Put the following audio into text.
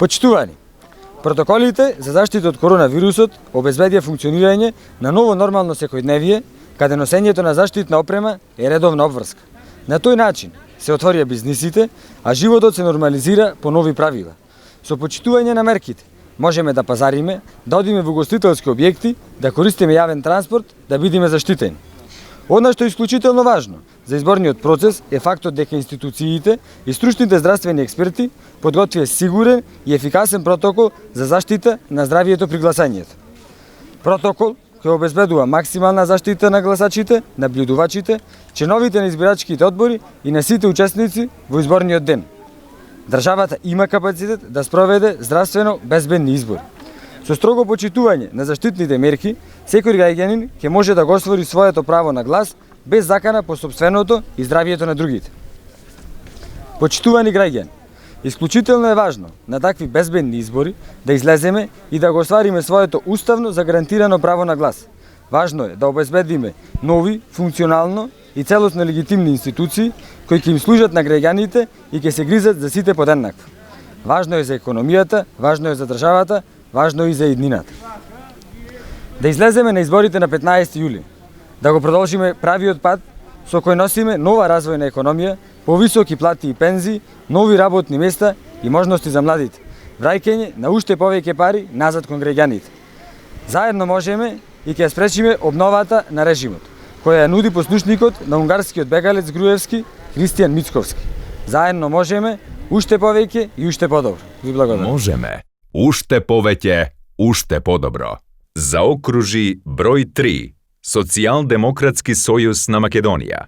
Почитувани, протоколите за заштита од коронавирусот обезбедија функционирање на ново нормално секојдневие, каде носењето на заштитна опрема е редовна обврска. На тој начин се отворија бизнисите, а животот се нормализира по нови правила. Со почитување на мерките можеме да пазариме, да одиме во угостителски објекти, да користиме јавен транспорт, да бидеме заштитени. Одна што е исклучително важно за изборниот процес е фактот дека институциите и стручните здравствени експерти подготвија сигурен и ефикасен протокол за заштита на здравието при гласањето. Протокол кој обезбедува максимална заштита на гласачите, набљудувачите, членовите на избирачките одбори и на сите учесници во изборниот ден. Државата има капацитет да спроведе здравствено безбедни избори. Со строго почитување на заштитните мерки, секој граѓанин ќе може да го оствари своето право на глас без закана по сопственото и здравието на другите. Почитувани граѓани, исклучително е важно на такви безбедни избори да излеземе и да го оствариме своето уставно загарантирано право на глас. Важно е да обезбедиме нови, функционално и целосно легитимни институции кои ќе им служат на граѓаните и ќе се гризат за сите подеднакво. Важно е за економијата, важно е за државата, важно е и за иднината. Да излеземе на изборите на 15 јули, да го продолжиме правиот пат со кој носиме нова развојна економија, повисоки плати и пензии, нови работни места и можности за младите, враќање на уште повеќе пари назад кон граѓаните. Заедно можеме и ќе спречиме обновата на режимот, која ја нуди послушникот на унгарскиот бегалец Груевски, Христијан Мицковски. Заедно можеме уште повеќе и уште подобро. Ви благодарам. Можеме уште повеќе, уште подобро. Заокружи број 3. Социјалдемократски сојуз на Македонија.